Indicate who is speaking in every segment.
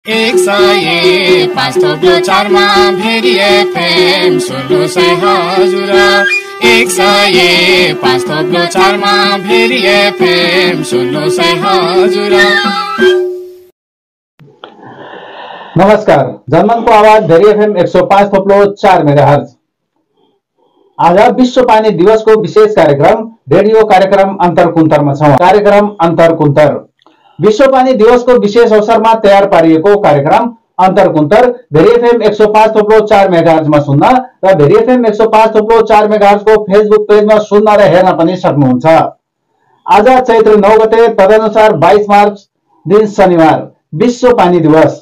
Speaker 1: 105 थोप्लो 4 मा very FM सुन्नु सै हजुर 105 थोप्लो 4 मा भेरी एफएम सुन्नु सै हजुर।
Speaker 2: नमस्कार, जनमनको आवाज भेरी एफएम 105 थोप्लो 4 मेगाहर्ज। आज विश्व पानी दिवसको विशेष कार्यक्रम रेडियो कार्यक्रम अन्तरकुन्तरमा छौं। कार्यक्रम अन्तरकुन्तर विश्व पानी दिवसको विशेष अवसरमा तयार पारिएको कार्यक्रम अन्तरकुन्तर भेरी एफएम 105 थोप्लो 4 मेगाहर्जमा सुन्न र भेरी एफएम 105 थोप्लो 4 मेगाहर्जको फेसबुक पेजमा सुन्न र हेर्न पनि सक्नुहुन्छ। आज चैत्र 9 गते तदनुसार 22 मार्च दिन शनिबार विश्व पानी दिवस।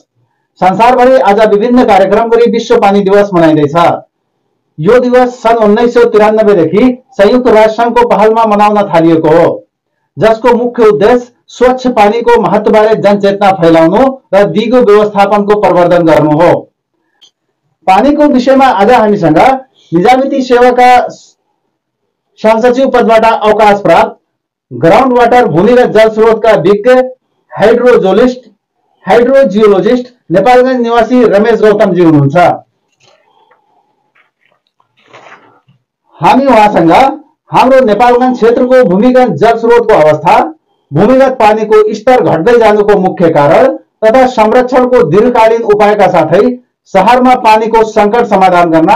Speaker 2: संसारभरि आज विभिन्न कार्यक्रम गरी विश्व पानी दिवस मनाइँदैछ। यो दिवस सन् 1993 देखि संयुक्त राष्ट्रसङ्घको पहलमा मनाउन थालिएको हो, जसको मुख्य उद्देश्य स्वच्छ पानीको महत्त्वबारे जनचेतना फैलाउनु र दिगो व्यवस्थापनको प्रवर्धन गर्नु हो। पानीको विषयमा आज हामीसँग निजामती सेवाका सहसचिव पदबाट अवकाश प्राप्त ग्राउन्ड वाटर भूमिगत जल स्रोतका विज्ञ हाइड्रोजियोलोजिस्ट नेपालगञ्ज निवासी रमेश गौतमजी हुनुहुन्छ। हामी उहाँसँग हाम्रो नेपालगञ्ज क्षेत्रको भूमिगत जल स्रोतको अवस्था, भूमिगत पानीको स्तर घट्दै जानुको मुख्य कारण तथा संरक्षणको दीर्घकालीन उपायका साथै शहरमा पानीको संकट समाधान गर्न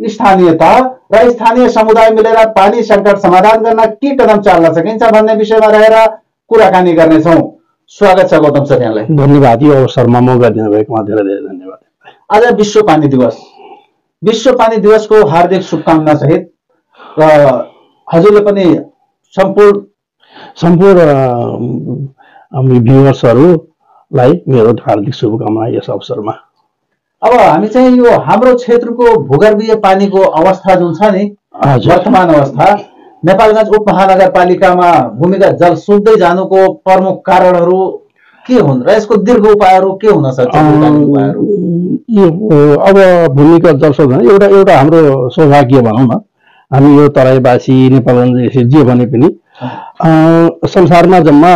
Speaker 2: स्थानीय तह र स्थानीय समुदाय मिलेर पानी संकट समाधान गर्न के कदम चाल्न सकिन्छ भन्ने विषयमा रहेर कुराकानी गर्नेछौँ। स्वागत छ गौतम सर, यहाँलाई
Speaker 3: धन्यवाद। यो अवसरमा मौका दिनुभएकोमा धेरै धेरै धन्यवाद।
Speaker 2: आज विश्व पानी दिवस, विश्व पानी दिवसको हार्दिक शुभकामना सहित र हजुरले पनि सम्पूर्ण हामी भ्युअर्सहरूलाई मेरो हार्दिक शुभकामना यस अवसरमा। अब हामी चाहिँ यो हाम्रो क्षेत्रको भूगर्भीय पानीको अवस्था जुन छ नि, वर्तमान अवस्था नेपालगञ्ज उपमहानगरपालिकामा भूमिगत जल सुक्दै जानुको प्रमुख कारणहरू के हुन् र यसको दीर्घ उपायहरू के हुन सक्छ?
Speaker 3: अब भूमिगत जल स्रोत एउटा हाम्रो सौभाग्य भनौँ न, हामी यो तराईवासी नेपालगञ्ज जे भने पनि संसारमा जम्मा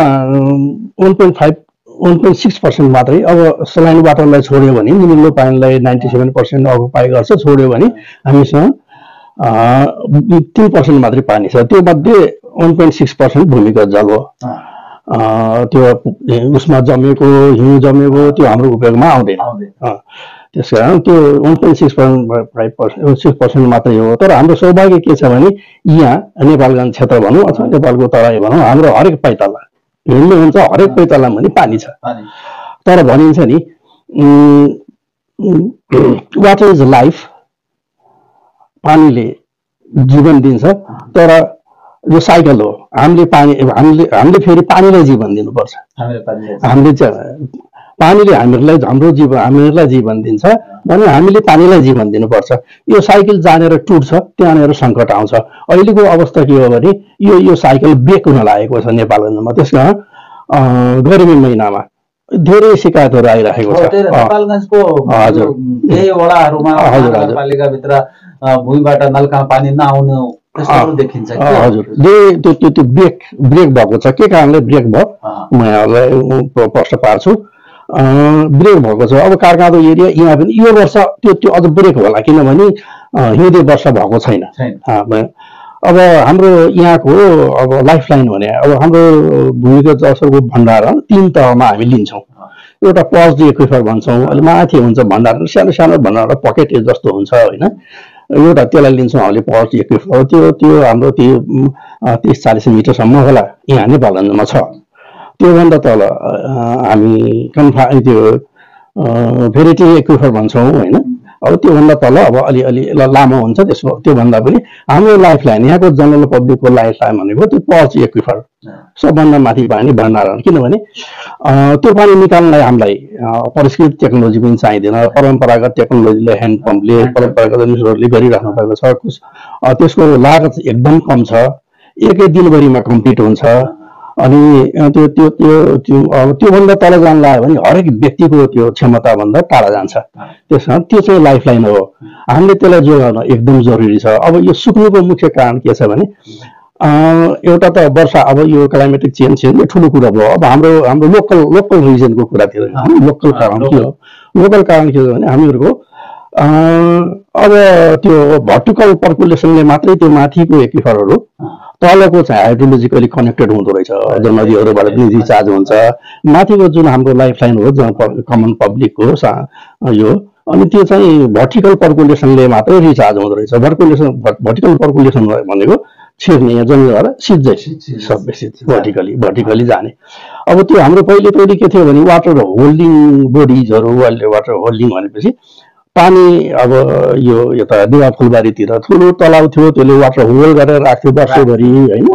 Speaker 3: 1.6% मात्रै अब सलाइन वाटरलाई छोड्यो भने, निमुल्लो पानीलाई 97% अकुपाई गर्छ, छोड्यो भने हामीसँग 3% मात्रै पानी छ। त्यो मध्ये 1.6% भूमिगत जल हो। त्यो उसमा जमेको हिउँ जमेको त्यो हाम्रो उपयोगमा आउँदैन। त्यस कारण त्यो 1.6% मात्रै हो। तर हाम्रो सौभाग्य के छ भने यहाँ नेपालगञ्ज क्षेत्र भनौँ अथवा नेपालको तराई भनौँ, हाम्रो हरेक पैताला हिँड्नु हुन्छ, हरेक पैतालामा पनि पानी छ। तर भनिन्छ नि वाटर इज लाइफ, पानीले जीवन दिन्छ। तर यो साइकल हो, हामीले फेरि पानीलाई जीवन दिनुपर्छ। पानीले हामीहरूलाई जीवन दिन्छ भने हामीले पानीलाई जीवन दिनुपर्छ। यो साइकल जानेर टुट्छ, त्यहाँनिर सङ्कट आउँछ। अहिलेको अवस्था के हो भने यो साइकल ब्रेक हुन लागेको छ नेपालगञ्जमा। त्यस कारण गर्मी महिनामा धेरै शिकायतहरू आइरहेको छ।
Speaker 2: नेपालगञ्जको केही वडाहरूमा नगरपालिकाभित्र भूमिबाट नलका पानी नआउनु देखिन्छ।
Speaker 3: हजुर, त्यो ब्रेक भएको छ। के कारणले ब्रेक भयो म यहाँलाई प्रश्न पार्छु। ब्रेक भएको छ। अब कारकाँदो एरिया यहाँ पनि यो वर्ष त्यो अझ ब्रेक होला, किनभने हिउँदे वर्षा भएको छैन। अब हाम्रो यहाँको अब लाइफलाइन भने अब हाम्रो भूमिगत जलस्रोतको भण्डारण 3 तहमा हामी लिन्छौँ। एउटा पज एक्विफर भन्छौँ, अहिले माथि हुन्छ भण्डारण, सानो सानो भण्डारण पकेट जस्तो हुन्छ होइन, एउटा त्यसलाई लिन्छौँ हामीले पज एक्विफर। त्यो हाम्रो 30-40 मिटरसम्म होला, यहाँ नेपालगञ्जमा छ। त्योभन्दा तल हामी त्यो भेरिटी एक्विफर भन्छौँ होइन। अब त्योभन्दा तल अब अलि लामो हुन्छ, त्यसको त्योभन्दा पनि हाम्रो लाइफलाइन यहाँको जनरल पब्लिकको लाइफलाइन भनेको त्यो पज एक्विफर सबभन्दा माथि पानी भण्डारण। किनभने त्यो पानी निकाल्नलाई हामीलाई परिष्कृत टेक्नोलोजी पनि चाहिँदैन। परम्परागत टेक्नोलोजीले ह्यान्ड पम्पले परम्परागत मिसरहरूले गरिराख्नु भएको छ। त्यसको लागत एकदम कम छ, एकै दिनभरिमा कम्प्लिट हुन्छ। अनि त्योभन्दा तल जान लाग्यो भने हरेक व्यक्तिको त्यो क्षमताभन्दा टाढा जान्छ। त्यस कारण त्यो चाहिँ लाइफलाइन हो, हामीले त्यसलाई जोगाउन एकदम जरुरी छ। अब यो सुक्नुको मुख्य कारण के छ भने एउटा त वर्षा, अब यो क्लाइमेटिक चेन्ज यो ठुलो कुरा भयो। अब हाम्रो लोकल रिजनको कुरातिर लोकल कारण के हो? लोकल कारण के हो भने हामीहरूको अब त्यो भर्टिकल पर्कुलेसनले मात्रै त्यो माथिको एक्विफरहरू तलको चाहिँ हाइड्रोलोजिकली कनेक्टेड हुँदो रहेछ, जो नदीहरूबाट पनि रिचार्ज हुन्छ। माथिको जुन हाम्रो लाइफ लाइन हो जहाँ कमन पब्लिक हो यो, अनि त्यो चाहिँ भर्टिकल पर्कुलेसनले मात्रै रिचार्ज हुँदो रहेछ। भर्टिकल पर्कुलेसन भनेको छिर्ने जमिनबाट सिधै सबै भर्टिकली जाने। अब त्यो हाम्रो पहिले के थियो भने वाटर होल्डिङ बोडिजहरू, वाटर होल्डिङ भनेपछि पानी अब यो यता दिवा फुलबारीतिर ठुलो तलाउ थियो, त्यसले वाटर होल्ड गरेर राख्थ्यो वर्षैभरि होइन।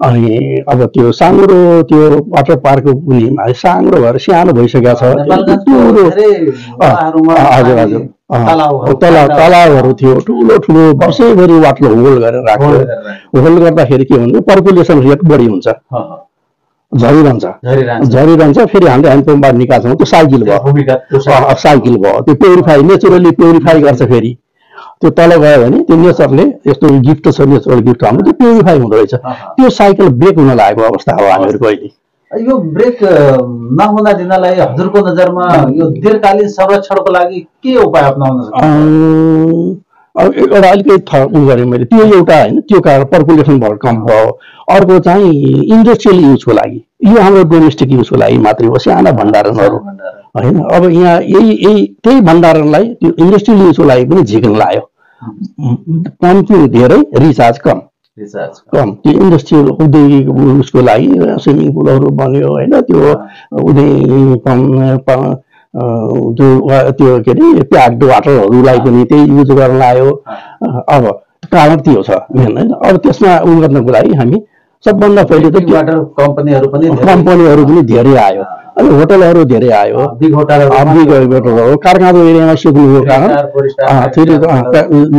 Speaker 3: अनि अब त्यो साङ्ग्रो त्यो वाटर पार्कको पनि साङ्ग्रो भएर सानो भइसकेको छ। हजुर तलाउहरू थियो ठुलो वर्षैभरि वाटर होल्ड गरेर राख्थ्यो। होल्ड गर्दाखेरि के हुन्छ, पर्कुलेसन रेट बढी हुन्छ, झरिरहन्छ। फेरि हामीले ह्यान्डपम्पबाट निकाल्छौँ, त्यो साइकल भयो, त्यो प्युरिफाई नेचुरली प्युरिफाई गर्छ। फेरि त्यो तल गयो भने त्यो नेचरले यस्तो गिफ्ट छ, नेचुरल गिफ्ट हाम्रो त्यो प्युरिफाई हुँदो रहेछ। त्यो साइकल ब्रेक हुन लागेको अवस्था हो हामीहरूको अहिले।
Speaker 2: यो ब्रेक नहुन दिनलाई हजुरको नजरमा यो दीर्घकालीन संरक्षणको लागि के उपाय अपनाउन सक्छ?
Speaker 3: एउटा अलिकति उ गरेँ मैले, त्यो एउटा होइन, त्यो कारण पर्कुलेसन भर कम भयो। अर्को चाहिँ इन्डस्ट्रियल युजको लागि, यो हाम्रो डोमेस्टिक युजको लागि मात्रै हो, साना भण्डारणहरू होइन। अब यहाँ त्यही भण्डारणलाई त्यो इन्डस्ट्रियल युजको लागि पनि झिक्न लाग्यो। पम्पिङ धेरै, रिचार्ज कम। त्यो इन्डस्ट्रियल औद्योगिक उसको लागि स्विमिङ पुलहरू बन्यो होइन, त्यो त्यो के अरे प्याक्ड वाटरहरूलाई पनि त्यही युज गर्न लाग्यो। अब कारण त्यो छ मेन होइन। अब त्यसमा उ गर्नको लागि हामी सबभन्दा पहिले त
Speaker 2: वाटर कम्पनीहरू
Speaker 3: पनि धेरै आयो, अनि होटलहरू धेरै आयो। बिग होटलहरू कारखाना एरियामा सुक्नुको कारण फेरि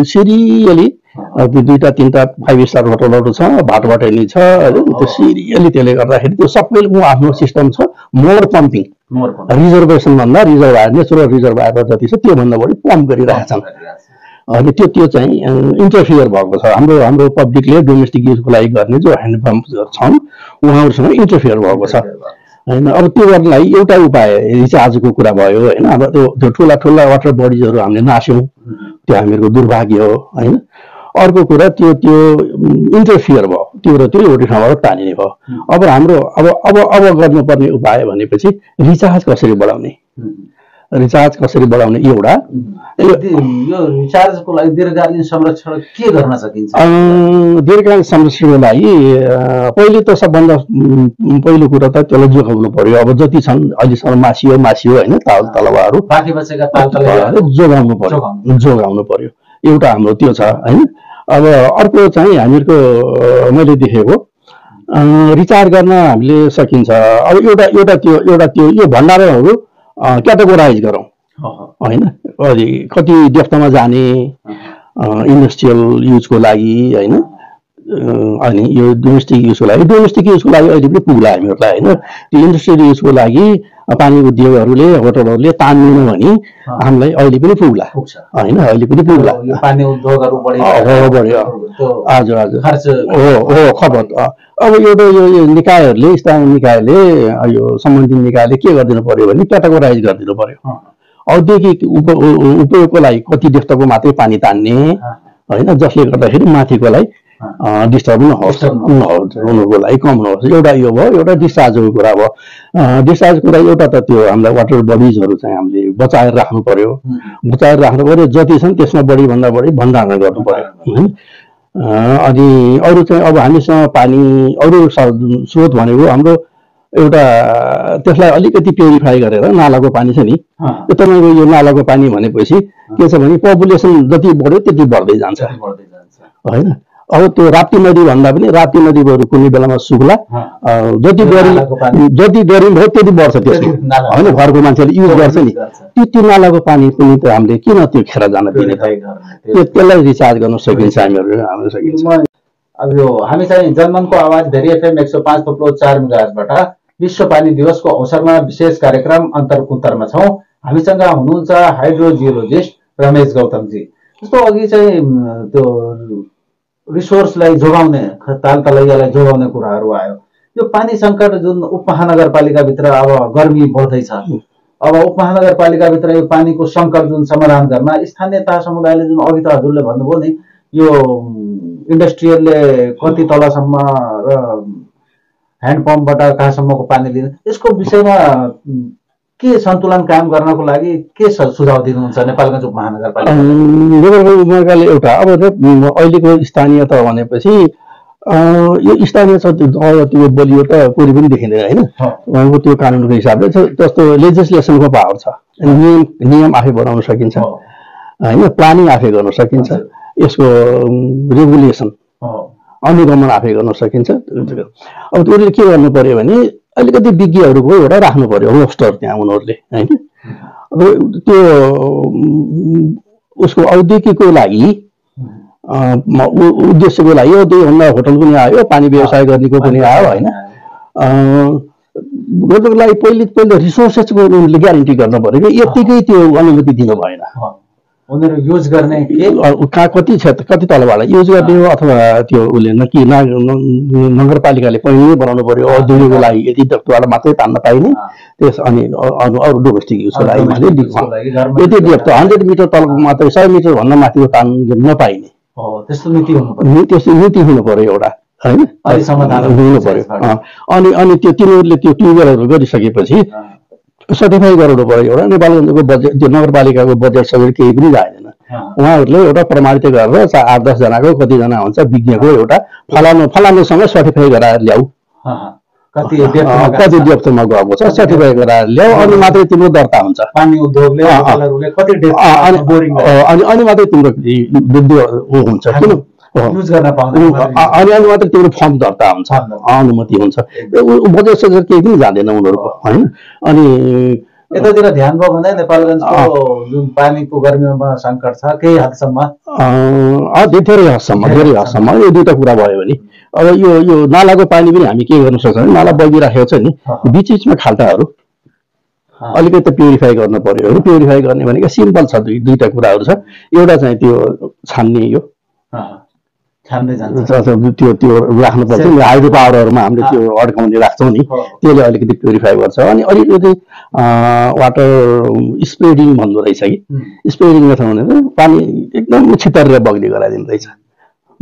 Speaker 3: सिरियली त्यो 2-3टा 5 स्टार होटलहरू छ, भाटबटाइनी छ, त्यो सिरियली त्यसले गर्दाखेरि त्यो सबैको आफ्नो सिस्टम छ। मोर पम्पिङ, रिजर्भेसन भन्दा रिजर्भायर, नेचुरल रिजर्भायर जति छ त्योभन्दा बढी पम्प गरिरहेका छन्। अनि त्यो चाहिँ इन्टरफियर भएको छ। हाम्रो पब्लिकले डोमेस्टिक युजको लागि गर्ने जो ह्यान्ड पम्पहरू छन् उहाँहरूसँग इन्टरफियर भएको छ होइन। अब त्यो गर्नलाई एउटा उपाय रिचार्जको कुरा भयो होइन। अब त्यो ठुला वाटर बडिजहरू हामीले नास्यौँ, त्यो हामीहरूको दुर्भाग्य हो होइन। अर्को कुरा त्यो इन्टरफियर भयो, त्यो एउटै ठाउँबाट तानिने भयो। अब हाम्रो अब गर्नुपर्ने उपाय भनेपछि रिचार्ज कसरी बढाउने एउटा।
Speaker 2: यो रिचार्जको लागि दीर्घकालीन संरक्षण के गर्न सकिन्छ?
Speaker 3: दीर्घकालीन संरक्षणको लागि पहिले त सबभन्दा पहिलो कुरा त त्यसलाई जोगाउनु पर्यो। अब जति छन् अहिलेसम्म मासियो होइन, तलवाहरू
Speaker 2: बाँकी बसेका तालतला
Speaker 3: जोगाउनु पर्यो, एउटा हाम्रो त्यो छ होइन। अब अर्को चाहिँ हामीहरूको मैले देखेको रिचार्ज गर्न हामीले सकिन्छ। अब एउटा त्यो यो भण्डारहरू क्याटेगोराइज गरौँ होइन, कति डेप्थमा जाने इन्डस्ट्रियल युजको लागि होइन, अनि यो डोमेस्टिक युजको लागि अहिले पनि पुग्ला हामीहरूलाई होइन। त्यो इन्डस्ट्रियल युजको लागि पानी उद्योगहरूले होटलहरूले तान्दिनु भने हामीलाई अहिले पनि पुग्ला होइन, अहिले पनि पुग्ला।
Speaker 2: पानी उद्योगहरू
Speaker 3: बढ्यो हजुर हो खपत। अब यो निकायहरूले, स्थानीय निकायले, यो सम्बन्धित निकायले के गरिदिनु पर्यो भने क्याटेगोराइज गरिदिनु पर्यो। औद्योगिक उपयोगको लागि कति डेप्थको मात्रै पानी तान्ने होइन, जसले गर्दाखेरि माथिकोलाई डिस्टर्ब हुनुको लागि कम नहोस्। एउटा यो भयो, एउटा डिस्चार्जको कुरा भयो। डिस्चार्जको कुरा एउटा त त्यो हामीलाई वाटर बडिजहरू चाहिँ हामीले बचाएर राख्नु पर्यो। जति छन् त्यसमा बढीभन्दा बढी भण्डारण गर्नु पर्यो होइन। अनि अरू चाहिँ अब हामीसँग पानी अरू स्रोत भनेको हाम्रो एउटा त्यसलाई अलिकति प्युरिफाई गरेर नालाको पानी छ नि, तपाईँको यो नालाको पानी भनेपछि के छ भने पपुलेसन जति बढ्यो त्यति बढ्दै जान्छ होइन। अब त्यो राप्ती नदी भन्दा पनि राप्ती नदी बरु कुनै बेलामा सुक्ला, जति डरी भयो त्यति बढ्छ त्यसमा होइन। घरको मान्छेले युज गर्छ नि, त्यो नालाको पानी पनि त हामीले किन त्यो खेर जान दिने त, त्यसलाई रिचार्ज गर्न सकिन्छ हामीहरू सकिन्छ।
Speaker 2: अब यो हामी चाहिँ जनमनको आवाज धेरै एफएम 105.4 मेगाहर्जबाट विश्व पानी दिवसको अवसरमा विशेष कार्यक्रम अन्तर्कुन्तरमा छौँ। हामीसँग हुनुहुन्छ हाइड्रोजियोलोजिस्ट रमेश गौतमजी। जस्तो अघि चाहिँ त्यो रिसोर्सलाई जोगाउने तालतलैयालाई जोगाउने कुराहरू आयो। यो पानी सङ्कट जुन उपमहानगरपालिकाभित्र अब गर्मी बढ्दैछ, अब उपमहानगरपालिकाभित्र यो पानीको सङ्कट जुन समाधान गर्न स्थानीय तह समुदायले जुन अघि त हजुरले भन्नुभयो नि यो इन्डस्ट्रियलले कति तलसम्म र ह्यान्डपम्पबाट कहाँसम्मको पानी लिने, यसको विषयमा के सन्तुलन कायम गर्नको लागि के सुझाव दिनुहुन्छ नेपालगञ्ज
Speaker 3: उपमहानगरपालिकाले? एउटा अब अहिलेको स्थानीय तह भनेपछि यो स्थानीय त्यो बलियो त कोही पनि देखिँदैन होइन। उहाँको त्यो कानुनको हिसाबले जस्तो लेजिस्लेसनको पावर छ, नियम आफै बनाउन सकिन्छ होइन, प्लानिङ आफै गर्न सकिन्छ, यसको रेगुलेसन अनुगमन आफै गर्न सकिन्छ। अब उनीहरूले के गर्नु पर्यो भने अलिकति विज्ञहरूको एउटा राख्नु पर्यो होस्टर त्यहाँ उनीहरूले होइन। अब त्यो उसको औद्योगिकको लागि उद्देश्यको लागि त्योभन्दा होटल पनि आयो, पानी व्यवसाय गर्नेको पनि आयो होइन। गर्नको लागि पहिले रिसोर्सेसको उनीहरूले ग्यारेन्टी गर्नु पर्यो कि यत्तिकै त्यो अनुमति दिनु भएन।
Speaker 2: उनीहरू युज गर्ने
Speaker 3: कहाँ कति क्षेत्र कति तलबाट युज गर्ने हो अथवा त्यो उसले नगरपालिकाले पहिल्यै बनाउनु पर्यो औद्योगिकको लागि यति तकबाट मात्रै तान्न पाइने, त्यस अनि अरू डोमेस्टिक युजको लागि यति डेप्थ 100 मिटर तलको मात्रै 100 मिटर भन्दा माथिको तान्न नपाइने
Speaker 2: त्यस्तो नीति
Speaker 3: हुनु पर्यो एउटा होइन, हुनु पर्यो। अनि त्यो तिनीहरूले त्यो ट्युबवेलहरू गरिसकेपछि सर्टिफाई गराउनु पर्यो एउटा। नेपालगञ्जको बजेट त्यो नगरपालिकाको बजेट सबै केही पनि जाँदैन, उहाँहरूले एउटा प्रमाणित गरेर 8-10 जनाको कतिजना हुन्छ विज्ञको एउटा फलानुसँग सर्टिफाई गराएर ल्याऊ, कति डेप्थमा गएको छ सर्टिफाई गराएर ल्याऊ, अनि मात्रै तिम्रो दर्ता हुन्छ।
Speaker 2: पानी उद्योगले
Speaker 3: अनि मात्रै तिम्रो हुन्छ किन
Speaker 2: युज गर्न पाउने,
Speaker 3: अनि मात्रै तिम्रो फर्म दर्ता हुन्छ, अनुमति हुन्छ। बजेट सजेट केही पनि जाँदैन उनीहरूको होइन। अनि
Speaker 2: यतातिर ध्यान भयो भने नेपालगञ्जको जुन पानीको गर्मीमा सङ्कट छ केही हदसम्म
Speaker 3: धेरै हदसम्म यो दुईवटा कुरा भयो भने अब यो नालाको पानी पनि हामी के गर्न सक्छौँ, नाला बगिराखेको छ नि बिचमा खाल्टाहरू अलिकति प्युरिफाई गर्नु पर्यो। प्युरिफाई गर्ने भनेको सिम्पल छ, दुईवटा कुराहरू छ। एउटा चाहिँ त्यो छान्ने यो त्यो राख्नुपर्छ, हाइड्रो पावरहरूमा हामीले त्यो अड्काउने राख्छौँ नि, त्यसले अलिकति प्युरिफाई गर्छ। अनि अलिकति वाटर स्प्रेडिङ भन्दो रहेछ कि स्प्रेडिङ मेथड भनेर पानी एकदम छितरेर बग्ने गराइदिनु रहेछ।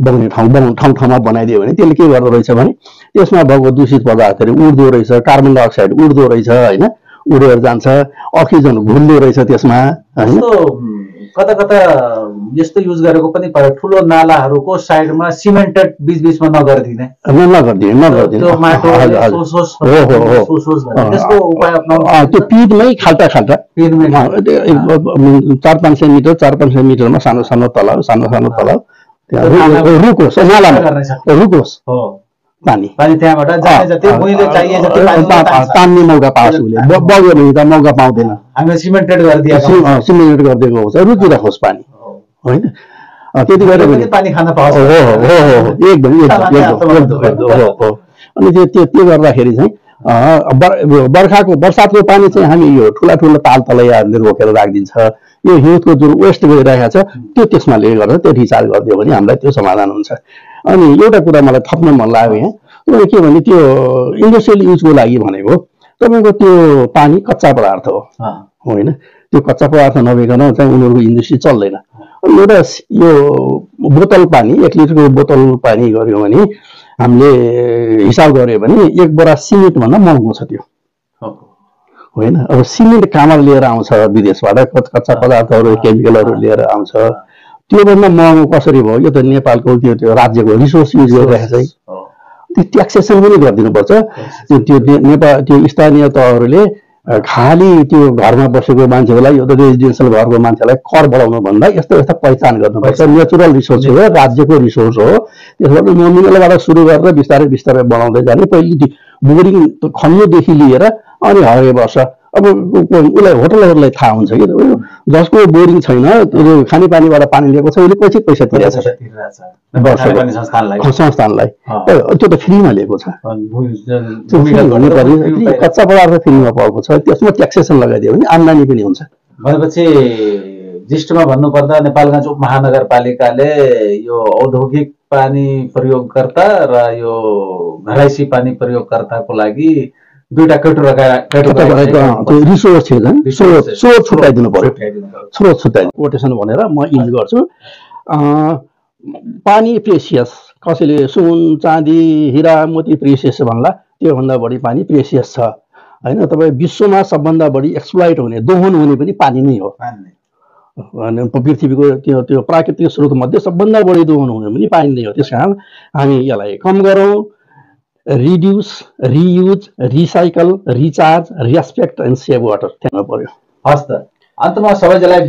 Speaker 3: बग्ने ठाउँमा बनाइदियो भने त्यसले के गर्दो रहेछ भने त्यसमा भएको दूषित पदार्थहरू उड्दो रहेछ, कार्बन डाइअक्साइड उड्दो रहेछ होइन, उडेर जान्छ, अक्सिजन घुल्दो रहेछ त्यसमा होइन।
Speaker 2: कता कता यस्तो युज गरेको पनि पर्यो, ठुलो नालाहरूको साइडमा सिमेन्टेड बिचमा नगरिदिने
Speaker 3: त्यो पिडमै खाल्टा 400-500 मिटर 400-500 मिटरमा सानो सानो तलाउ रुकोस् नालामा रुकोस् पानी
Speaker 2: त्यहाँबाट
Speaker 3: तान्ने मौका पाओस्, उसले बग्यो भने त मौका पाउँदैन।
Speaker 2: हामीले सिमेन्टेड गरिदिएको
Speaker 3: हुन्छ, रुकिराखोस् पानी होइन। त्यति गरेर
Speaker 2: पानी खान पाओस्
Speaker 3: एकदम। अनि त्यो गर्दाखेरि चाहिँ बर्सातको पानी चाहिँ हामी यो ठुला तालतलैयाहरूले रोकेर राखिदिन्छ। यो हिउँदको जुन वेस्ट गइरहेको छ त्यो त्यसमा ले गरेर त्यो रिचार्ज गरिदियो भने हामीलाई त्यो समाधान हुन्छ। अनि एउटा कुरा मलाई थप्न मन लाग्यो यहाँ, तपाईँले के भने त्यो इन्डस्ट्रियल युजको लागि भनेको तपाईँको त्यो पानी कच्चा पदार्थ हो होइन, त्यो कच्चा पदार्थ नभइकन चाहिँ उनीहरूको इन्डस्ट्री चल्दैन। एउटा यो बोतल पानी 1 लिटरको बोतल पानी गऱ्यो भने हामीले हिसाब गऱ्यो भने 1 बोरा सिमेन्टभन्दा महँगो छ त्यो होइन। अब सिमेन्ट कहाँबाट लिएर आउँछ विदेशबाट, कच्चा पदार्थहरू केमिकलहरू लिएर आउँछ, त्योभन्दा महँगो कसरी भयो? यो त नेपालको त्यो राज्यको रिसोर्स युज गरिरहेको छ, त्यो ट्याक्सेसन पनि गरिदिनुपर्छ। त्यो स्थानीय तहहरूले खालि त्यो घरमा बसेको मान्छेहरूलाई यो त रेजिडेन्सियल घरको मान्छेलाई कर बढाउनु भन्दा यस्तो पहिचान गर्नुपर्छ। नेचुरल रिसोर्स हो, राज्यको रिसोर्स हो, त्यसबाट नोमिनलबाट सुरु गरेर बिस्तारै बिस्तारै बढाउँदै जाने। पहिले बोरिङ खन्नुदेखि लिएर अनि हरेक वर्ष अब उसलाई होटलहरूलाई थाहा हुन्छ कि जसको बोरिङ छैन त्यो खानेपानीबाट पानी लिएको छ उसले पैसा तिरेको छ संस्थानलाई, त्यो त फ्रीमा लिएको छ, कच्चा पदार्थ फ्रीमा पाएको छ, त्यसमा ट्याक्सेसन लगाइदियो भने आम्दानी पनि हुन्छ।
Speaker 2: भनेपछि जिष्टमा भन्नुपर्दा नेपालगञ्ज उपमहानगरपालिकाले यो औद्योगिक पानी प्रयोगकर्ता र यो घरैसी पानी प्रयोगकर्ताको लागि दुईटा
Speaker 3: रिसोर्स स्रोत छुट्याइदिनु पर्यो, स्रोत छुट्याइ कोटेसन भनेर म युज गर्छु। पानी प्रेसियस, कसैले सुन चाँदी हिरा मोती प्रेसियस भन्ला, त्योभन्दा बढी पानी प्रेसियस छ होइन। तपाईँ विश्वमा सबभन्दा बढी एक्सप्लोइट हुने दोहन हुने पनि पानी नै हो। पृथ्वीको त्यो प्राकृतिक स्रोत मध्ये सबभन्दा बढी दोहन हुने पनि पानी नै हो। त्यस कारण हामी यसलाई कम गरौँ, reduce, reuse, recycle, recharge, respect and save water ध्यान पर्यो।
Speaker 2: हस् त, अन्तमा सबैजनालाई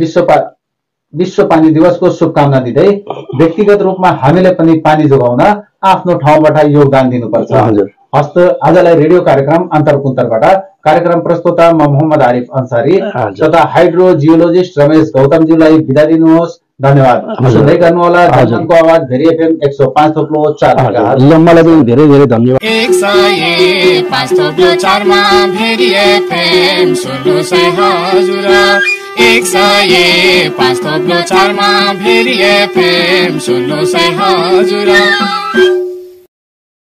Speaker 2: विश्व पानी दिवसको शुभकामना दिँदै व्यक्तिगत रूपमा हामीले पनि पानी जोगाउन आफ्नो ठाउँबाट योगदान दिनुपर्छ।
Speaker 3: हजुर।
Speaker 2: हस् त, आजलाई रेडियो कार्यक्रम अन्तरकुन्तरबाट कार्यक्रम प्रस्तोता म मोहम्मद आरिफ अन्सारी तथा हाइड्रो जियोलोजिस्ट रमेश गौतमज्यूलाई बिदा दिनुहोस्। धन्यवाद। सुन्दै गर्नुहोला जर्मनको आवाज भेरी एफएम 105.4 मेगाहर्ज।
Speaker 3: मलाई पनि धेरै धेरै धन्यवाद।
Speaker 1: 105.4 मा भेरी एफएम सुन्नु सै हजुर। 105.4 मा भेरी एफएम सुन्नु सै हजुर।